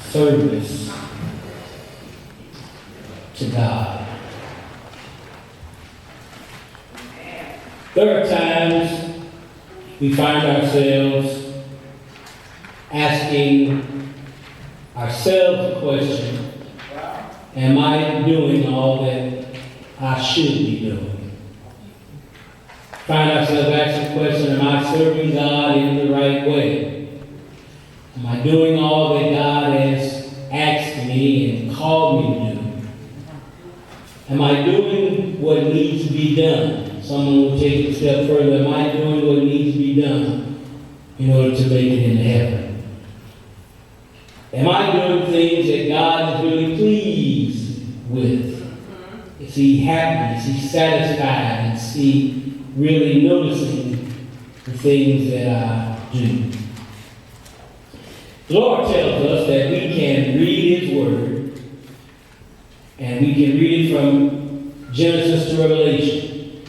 service to God. There are times we find ourselves asking ourselves the question, am I doing all that I should be doing? Find ourselves asking the question, am I serving God in the right way? Am I doing all that God has asked me and called me to do? Am I doing what needs to be done? Someone will take it a step further. Am I doing what needs to be done in order to make it into heaven? Am I doing things that God is really pleased with? Is He happy? Is He satisfied? Is He really noticing the things that I do? The Lord tells us that we can read His Word, and we can read it from Genesis to Revelation.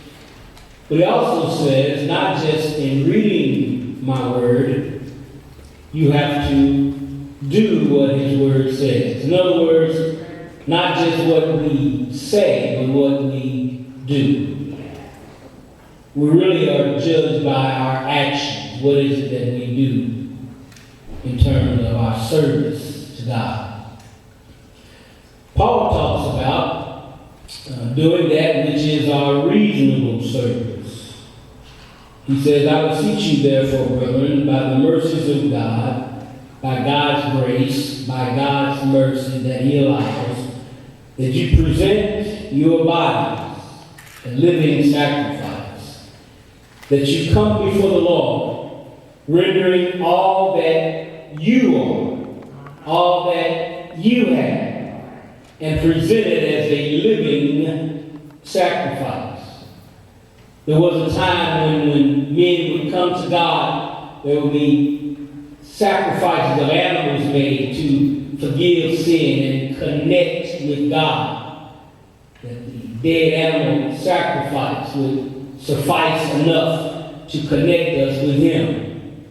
But He also says, not just in reading my Word, you have to do what His Word says. In other words, not just what we say, but what we do. We really are judged by our actions. What is it that we do in terms of our service to God? Paul talks about doing that which is our reasonable service. He says, I beseech you therefore, brethren, by the mercies of God, by God's grace, by God's mercy that He allows, that you present your bodies a living sacrifice, that you come before the Lord, rendering all that you are, all that you have, and present it as a living sacrifice. There was a time when men would come to God, there would be sacrifices of animals made to forgive sin and connect with God. That the dead animal sacrifice would suffice enough to connect us with Him.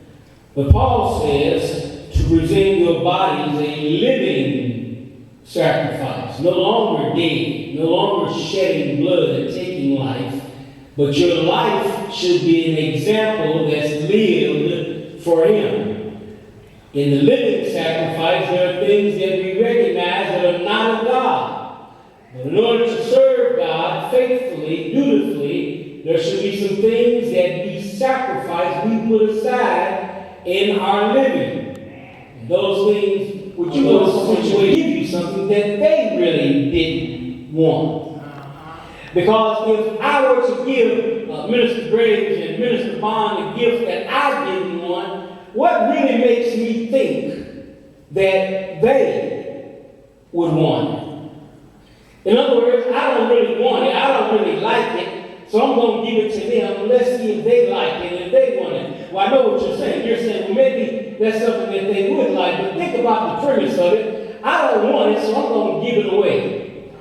But Paul says to present your bodies a living sacrifice, no longer dead, no longer shedding blood and taking life, but your life should be an example that's lived for Him. In the living sacrifice, there are things that we recognize that are not of God. But in order to serve God faithfully, dutifully, there should be some things that we sacrifice, we put aside in our living. And those things, would you know, situation give you something that they really didn't want. Because if I were to give Minister Graves and Minister Bond a gift that I didn't want, what really makes me think that they would want it? In other words, I don't really want it. I don't really like it. So I'm going to give it to them. Let's see if they like it, if they want it. Well, I know what you're saying. You're saying, well, maybe that's something that they would like. But think about the premise of it. I don't want it, so I'm going to give it away.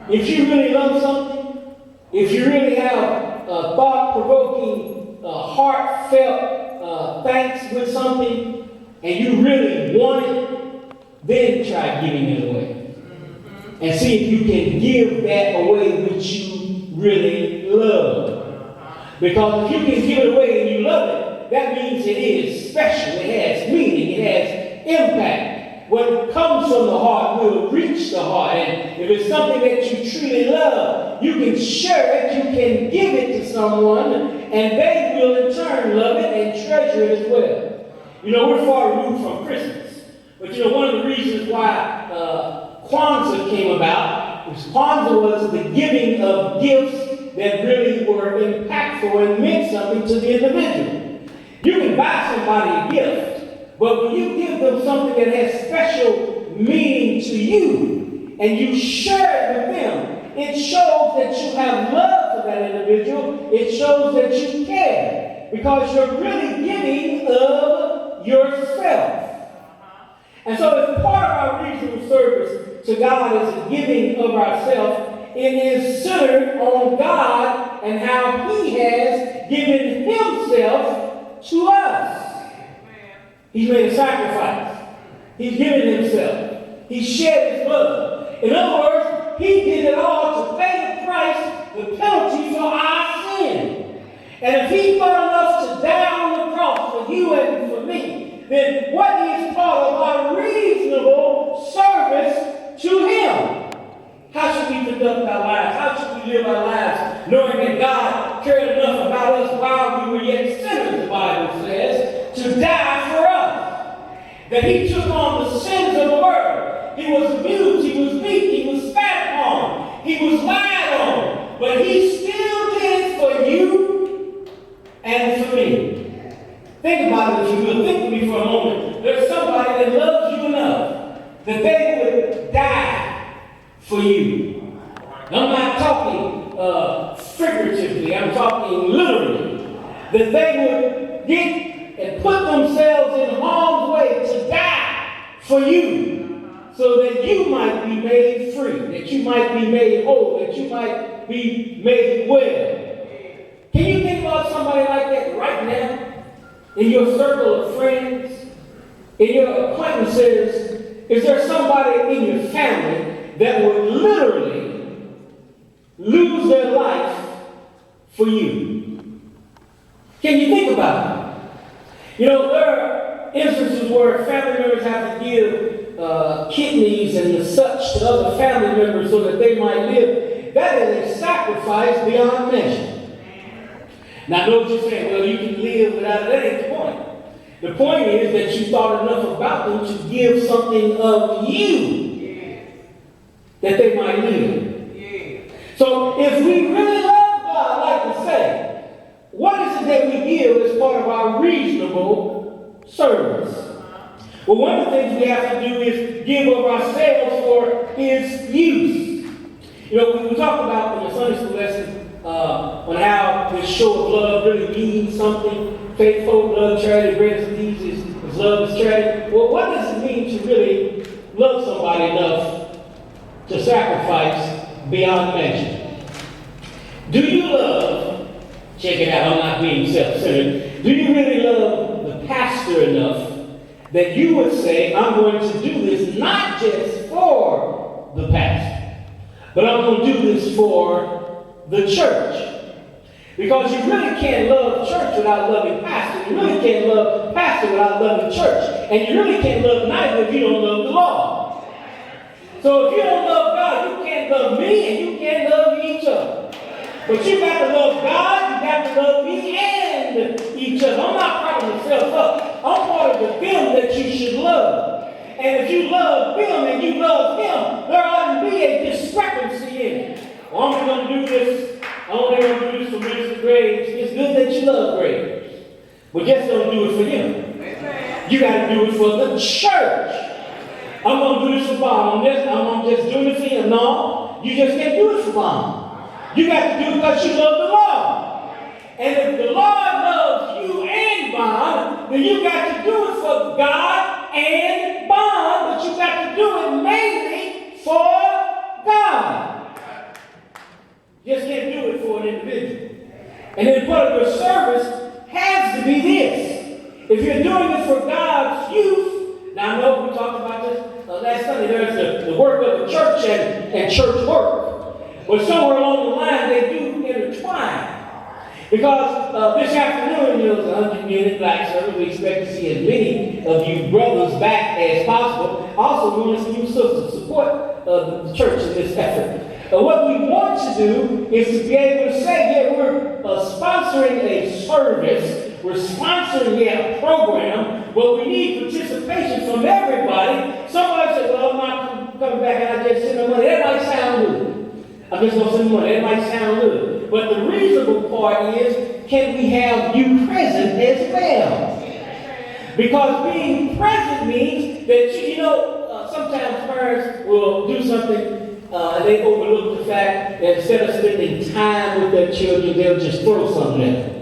If you really love something, if you really have thought-provoking, heartfelt thanks with something, and you really want it, then try giving it away. And see if you can give that away which you really love. Because if you can give it away and you love it, that means it is special. It has meaning. It has impact. What comes from the heart will reach the heart. And if it's something that you truly love, you can share it, you can give it to someone, and they will in turn love it and treasure it as well. You know, we're far removed from Christmas. But you know, one of the reasons why Kwanzaa came about was Kwanzaa was the giving of gifts that really were impactful and meant something to the individual. You can buy somebody a gift, but when you give them something that has special meaning to you and you share it with them, it shows that you have love for that individual. It shows that you care because you're really giving of yourself. And so as part of our reasonable service to God is a giving of ourselves, it is centered on God and how He has given Himself to us. He's made a sacrifice. He's given Himself. He shed his blood. In other words, he did it all to pay the price, the penalty for our sin. And if he thought enough to die on the cross for you and for me, then what is part of our reasonable service to him? How should we conduct our lives? How should we live our lives knowing that God cared enough about us while we were yet sinners, the Bible says, to die for us? That he took on the sins of the world. He was abused, he was beat, he was spat upon, he was lied on, but he still did it for you and for me. Think about it if you will. Think with me for a moment. There's somebody that loves you enough that they would die for you. I'm not talking figuratively, I'm talking literally. That they would get and put themselves in harm's way to die for you, so that you might be made free, that you might be made whole, that you might be made well. Can you think about somebody like that right now? In your circle of friends, in your acquaintances, is there somebody in your family that would literally lose their life for you? Can you think about it? You know, there are instances where family members have to give kidneys and the such to other family members so that they might live. That is a sacrifice beyond measure. Now, I know what you're saying. Well, you can live without it. That ain't the point. The point is that you thought enough about them to give something of you that they might live. So, if we really love God, I like to say, what is it that we give as part of our reasonable service? Well, one of the things we have to do is give of ourselves for his use. You know, we talked about in the Sunday school lesson on how this show of love really means something. Faithful, love, charity, greatest of these is love is charity. Well, what does it mean to really love somebody enough to sacrifice beyond measure? Do you love, check it out, I'm not being self-centered, do you really love the pastor enough that you would say, I'm going to do this not just for the pastor, but I'm going to do this for the church? Because you really can't love church without loving pastor. You really can't love pastor without loving church. And you really can't love neither if you don't love the Lord. So if you don't love God, you can't love me and you can't love each other. But you got to love God, you got to love me and each other. I'm not propping myself up. I'm part of the them that you should love. And if you love them and you love him, there ought to be a discrepancy in it. Well, I'm going to do this. I'm only going to do this for Mr. Graves. It's good that you love Graves. But just don't do it for him. You got to do it for the church. I'm going to do this for Bob. I'm just doing it for him. No, you just can't do it for Bob. You got to do it because you love the Lord. And if the Lord loves you and Bob, then you got to do it for God and Bob, but you got to do it mainly for God. Just can't do it for an individual. And then part of your service has to be this. If you're doing it for God's use, now I know we talked about this last Sunday, there's the work of the church and church work. But somewhere along the line, they do intertwine. Because this afternoon, you know, it's 100 minute Black service. We expect to see as many of you brothers back as possible. Also, we want to see you sisters support the church in this effort. What we want to do is to be able to say, yeah, we're sponsoring a service, we're sponsoring a program, but we need participation from everybody. Somebody said, well, I'm not coming back and I just send the money. That might sound good. I'm just going to send the money. That might sound good. But the reasonable part is, can we have you present as well? Because being present means that, you know, sometimes parents will do something and they overlook the fact that instead of spending time with their children, they'll just throw something at them.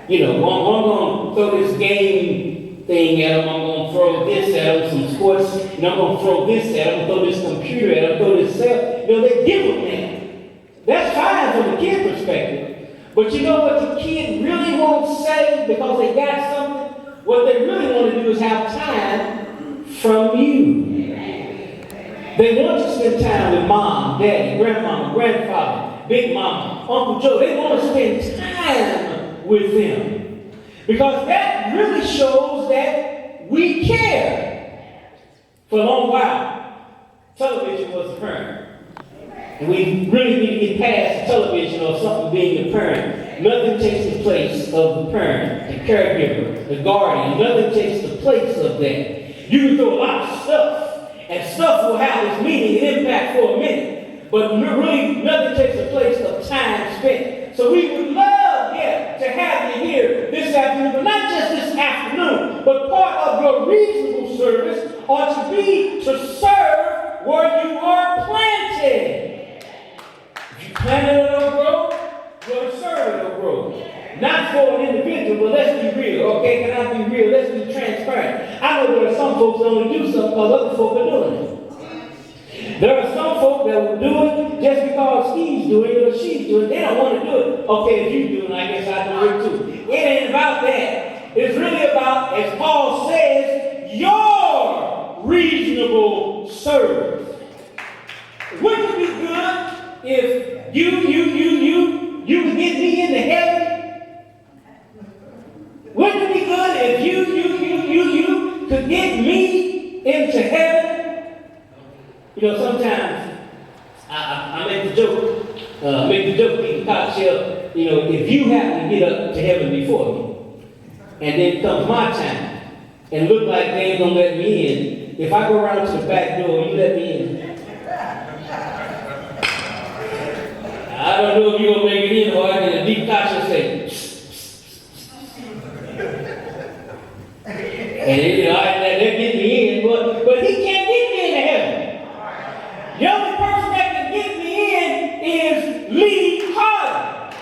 You know, I'm going to throw this game thing at them, I'm going to throw this at them, some sports, and I'm going to throw this at them, throw this computer at them, throw this cell. You know, they give them that. That's fine from the kid perspective. But you know what the kid really won't say because they got something? What they really want to do is have time from you. They want to spend time with mom, daddy, grandmama, grandfather, big mama, Uncle Joe. They want to spend time with them. Because that really shows that we care. For a long while, television was a parent. And we really need to get past television or something being a parent. Nothing takes the place of the parent, the caregiver, the guardian. Nothing takes the place of that. You can throw a lot of stuff, and stuff will have its meaning and impact for a minute. But really, nothing takes the place of time spent. So we would love, to have you here this afternoon, but not just this afternoon, but part of your reasonable service ought to be to serve where you are planted. If you planted at Oak Grove, you're going to serve at Oak Grove. Not for an individual, but let's be real, okay? Can I be real? Let's be transparent. I know there are some folks that only do something because other folk are doing it. There are some folk that will do it just because he's doing it or she's doing it. They don't want to do it. Okay, if you do it, I guess I do it too. It ain't about that. It's really about, as Paul says, your reasonable service. Wouldn't it be good if you could get me into heaven? Wouldn't it be good if you could get me into heaven? You know, sometimes I make the joke, eating cocktail, you know, if you happen to get up to heaven before me, and then comes my time, and look like they ain't gonna let me in, if I go around to the back door, you let me in? I don't know if you're gonna make it in, or I can deep cocktail say, and you know, they get me in, but he can't get me into heaven. The only person that can get me in is Lee Harden.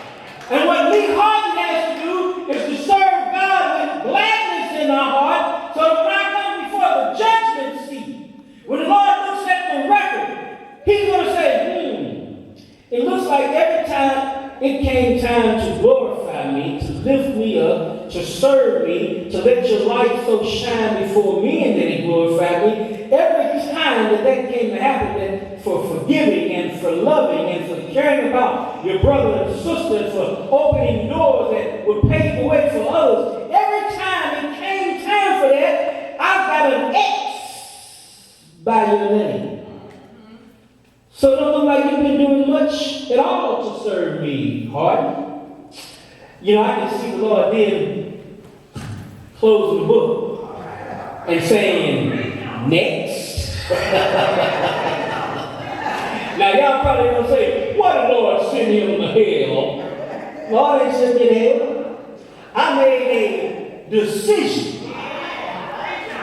And what Lee Harden has to do is to serve God with gladness in our heart, so that when I come before the judgment seat, when the Lord looks at the record, he's going to say, it looks like every time it came time to glorify me, to lift me up, to serve me, to let your light so shine before me and then he glorified me, every time that came to happen, that for forgiving and for loving and for caring about your brother and sister and for opening doors that would pave the way for others, every time it came time for that, I've got an X by your name. So it don't look like you've been doing much at all to serve me, Harden. You know, I can see the Lord then closing the book and saying, next. Now, y'all probably gonna say, why did the Lord send him to hell? Lord ain't sent me to hell. I made a decision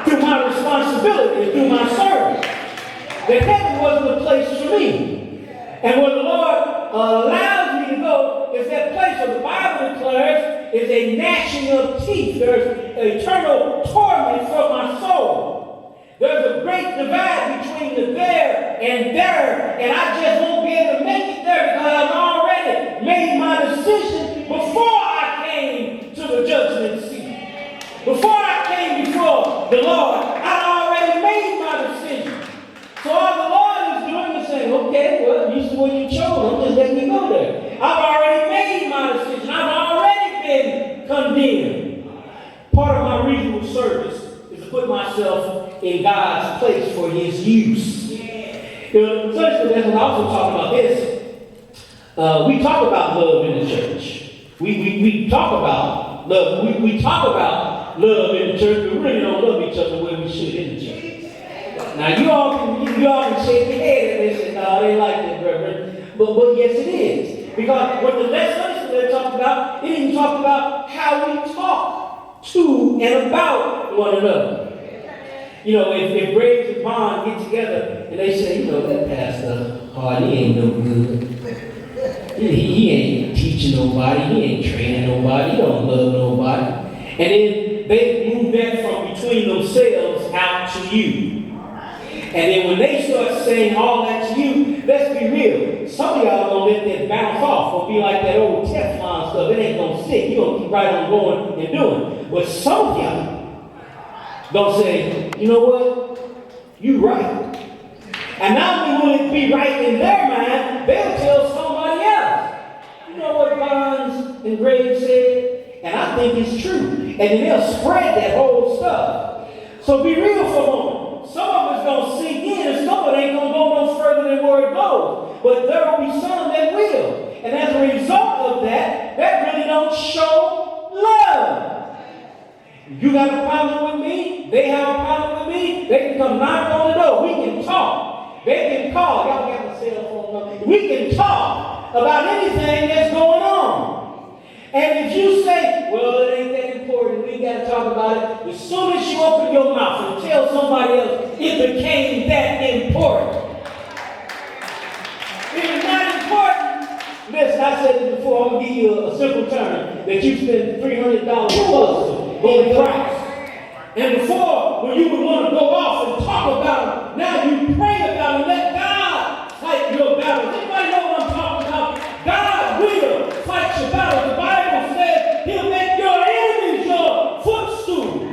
through my responsibility, through my service, that heaven wasn't a place for me. And where the Lord allows me to go is that place where the Bible declares is a gnashing of teeth. There's eternal torment for my soul. There's a great divide between the there and there, and I just won't be able to make it there because I've already made my decision before I came to the judgment seat. Before I came before the Lord, I already made my decision. So all the Lord is doing is saying, okay, well, this is what you chose. I'm just letting you go there. I've already made my decision. I've already been condemned. Part of my reasonable service is to put myself in God's place for his use. You know, Sunday school also talk about this. We talk about love in the church. We talk about love. We talk about love in the church, but we really don't love each other the way we should in the church. Now you all can shake your head and say, no, they like that, Reverend. But yes, it is. Because what the next Sunday school they talked about, it didn't talk about how we talk to and about one another. You know, if Graves and Bond get together and they say, you know, that Pastor Harden, he ain't no good. He ain't teaching nobody. He ain't training nobody. He don't love nobody. And then they move that from between themselves out to you. And then when they start saying all that to you, let's be real. Some of y'all gonna let that bounce off. Gonna be like that old Teflon stuff. It ain't gonna stick. You're gonna keep right on going and doing. But some of y'all gonna say, you know what? You right. And not only will it be right in their mind, they'll tell somebody else. You know what Barnes and Gray said? And I think it's true. And then they'll spread that whole stuff. So be real for a moment. Some of it's going to sink in, and some of it ain't going to go no further than where it goes. But there will be some that will. And as a result of that, that really don't show love. You got a problem with me, they have a problem with me, they can come knock on the door. We can talk. They can call. Y'all got my cell phone number. We can talk about anything that's going on. And if you say, well, it ain't that important, we ain't got to talk about it, as soon as you open your mouth and tell somebody else, it became that important. If it's not important, listen, I said it before, I'm going to give you a simple term, that you spend $300 plus on price. And before, when you would want to go off and talk about it, now you pray about it, let God fight your battles. Anybody know what I'm talking about? God will fight your battles. The Bible says he'll make your enemies your footstool.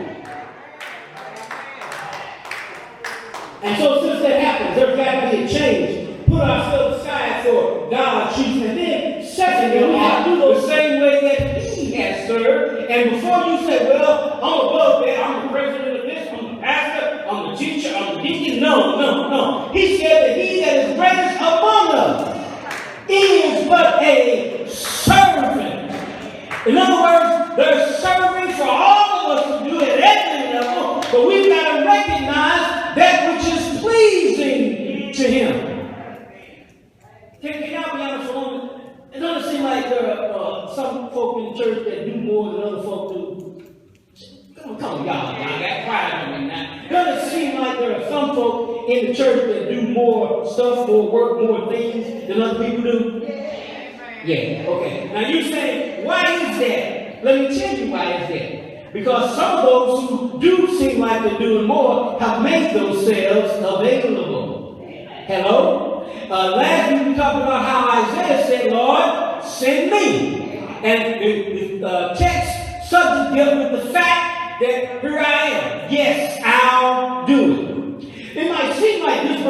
And so since that happens, there's got to be a change. Put ourselves aside for God's truth. And then, secondly, we have to do the same way that he has served. And before you say, well, I'm above that, I'm the president of this, I'm the pastor, I'm the teacher, I'm the deacon. No. He said that he that is greatest among us is but a servant. In other words, they're serving for all of us to do at every level, but we've got to recognize that which is pleasing to him. Can I be honest for a moment? It doesn't seem like there are some folk in the church that do more than other folk do. Come on, y'all got quiet on me now. It doesn't seem like there are some folk in the church that do more stuff, more work, more things than other people do. Yeah, okay. Now you say, why is that? Let me tell you why is that. Because some of those who do seem like they're doing more have made themselves available. Hello? Last week we talked about how Isaiah said, Lord, send me. And the text subject dealt with the fact that here I am. Yes, I'll do it. It might seem like this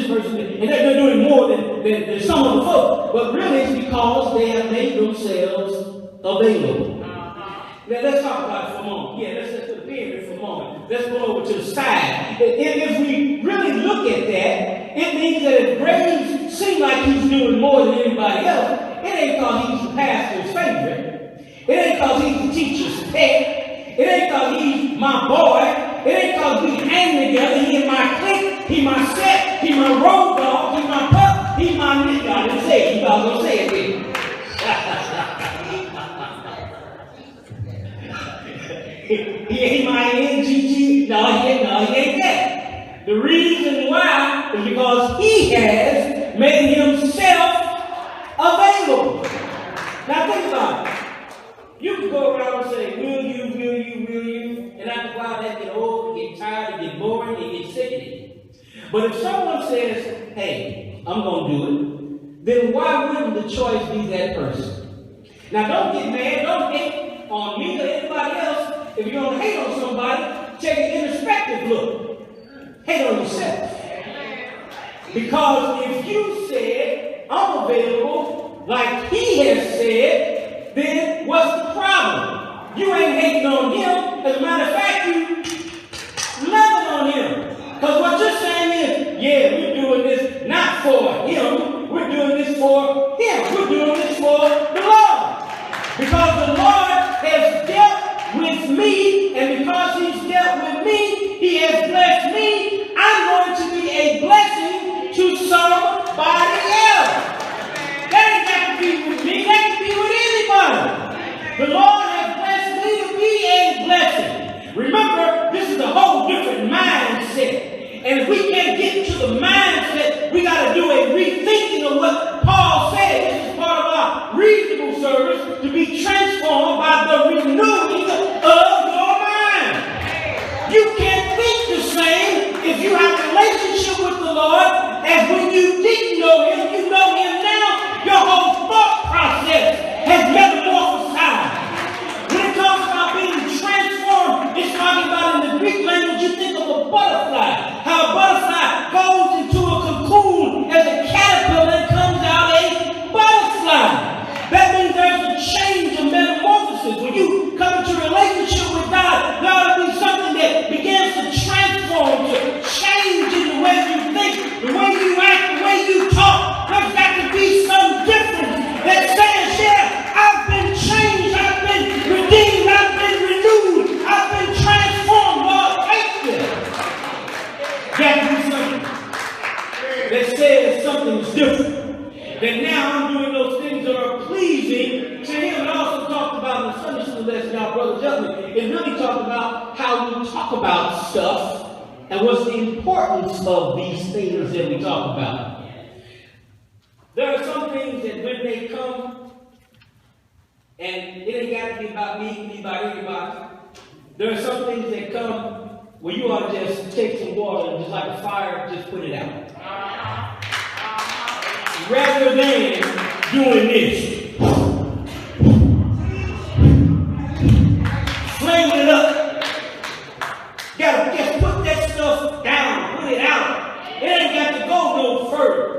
person, and they're doing more than some of the folks, but really it's because they have made themselves available. Now let's talk about it for a moment. Yeah, let's put a pin in it for a moment. Let's go over to the side. If we really look at that, it means that if Graves seems like he's doing more than anybody else, it ain't because he's the pastor's favorite. It ain't because he's the teacher's pet. It ain't because he's my boy. It ain't because we hang together. He in my clique. He my set. He my road dog. He my pup. He my nigga. I didn't say it. You guys gonna say it then. He ain't my NGG. No, he ain't that. The reason why is because he has made himself available. Now think about it. You can go around and say, will you? And after a while that get old, get tired, get boring, and get sick of it. But if someone says, hey, I'm going to do it, then why wouldn't the choice be that person? Now don't get mad, don't hate on me or anybody else. If you're going to hate on somebody, take an introspective look. Hate on yourself. Because if you said, I'm available, like he has said, then what's the problem? You ain't hating on him. As a matter of fact, you loving on him. Because what you're saying is, yeah, we're doing this not for him. We're doing this for him. We're doing this for the Lord. Because the Lord has dealt with me, and because he's dealt with me, he has blessed me. I'm going to be a blessing to somebody else. That ain't got to be with me. That can be with anybody. The Lord has blessed me to be a blessing. Remember, this is a whole different mindset. And if we can't get to the mindset, we got to do a rethinking of what Paul said. This is part of our reasonable service, to be transformed by the renewing of your mind. You can't think the same if you have a relationship with the Lord as when you didn't know him. You know him now. Your whole thought process has metamorphosized. lesson, y'all brothers help me. It really talks about how we talk about stuff and what's the importance of these things that we talk about. There are some things that when they come, and it ain't got to be about me, it can be about anybody. There are some things that come where you ought to just take some water and just like a fire, just put it out. Rather than doing this. Flame it up. Gotta just put that stuff down, put it out. It ain't got to go no further.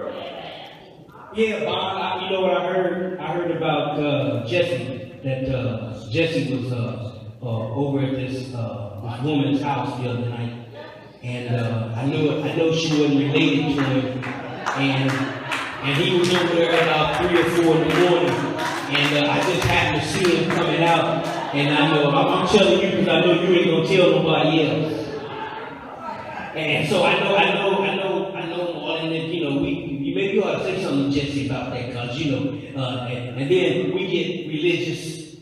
Yeah, Bob, you know what I heard? I heard about Jesse, that Jesse was over at this woman's house the other night. And I know she wasn't related to him. And he was over there about 3 or 4 in the morning. And I just happened to see him coming out. And I know, I'm telling you because I know you ain't gonna tell nobody else. And so I know, and then, you know, you maybe ought to say something to Jesse about that, because, you know, and then we get religious.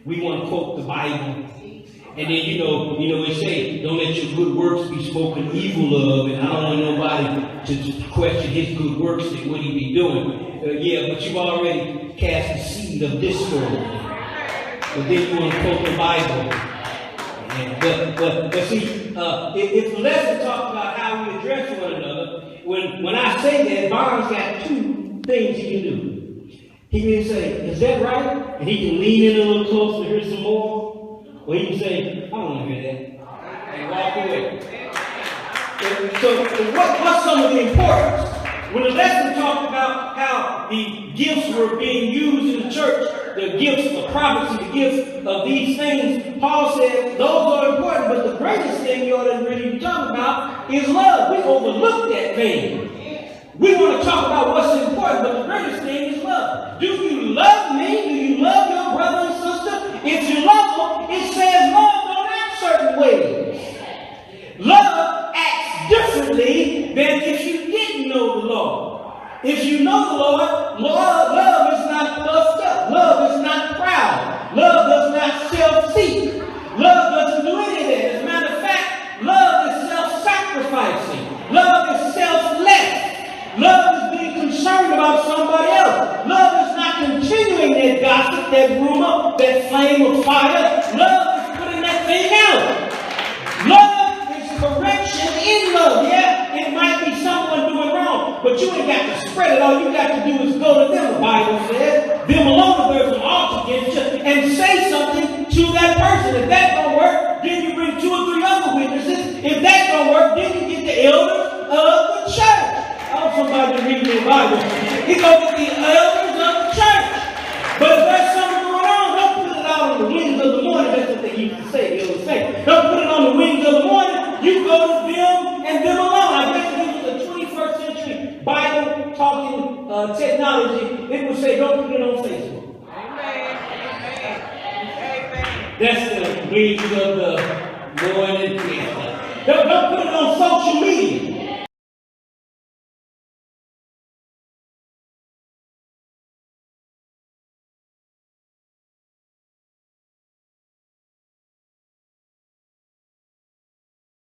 We want to quote the Bible. And then, you know, we say, don't let your good works be spoken evil of, and I don't want nobody to question his good works and what he be doing. Yeah, but you've already cast the seed of discord. But then you want to quote the Bible. But see, if the lesson talks about how we address one another, when I say that, Bond's got 2 things he can do. He can say, is that right? And he can lean in a little closer to hear some more. Or he can say, I don't want to hear that. And walk away. So what's some of the importance? When the lesson talked about how the gifts were being used in the church, the gifts of prophecy, the gifts of these things, Paul said those are important, but the greatest thing you ought to really be talking about is love. We overlook that thing. We want to talk about what's important, but the greatest thing is love. Do you love me? Do you love your brother and sister? If you love them, it says love don't act certain ways. Love acts differently than if you didn't know the Lord. If you know the Lord, love is not puffed up. Love is not proud. Love does not self-seek. Love doesn't do any of that. As a matter of fact, love is self-sacrificing. Love is selfless. Love is being concerned about somebody else. Love is not continuing that gossip, that rumor, that flame of fire. Love is putting that thing out. Love is correction in love. Yeah, it might be someone doing wrong, but you ain't got to spread it. All you got to do is go to them, the Bible says. Them alone, if there's an altar against you, and say something to that person. If that don't work, then you bring 2 or 3 other witnesses. If that don't work, then you get the elders of the church. I want somebody to read the Bible. He goes to the elders of the church. But if there's something going on, don't put it out on the wings of the morning. That's what they used to say. They would say, don't put it on the wings of the morning. You go to them and them alone. I guess if it was a 21st century Bible talking technology, it would say, don't put it on Facebook. Amen. That's the wings of the morning. Don't put it on social media.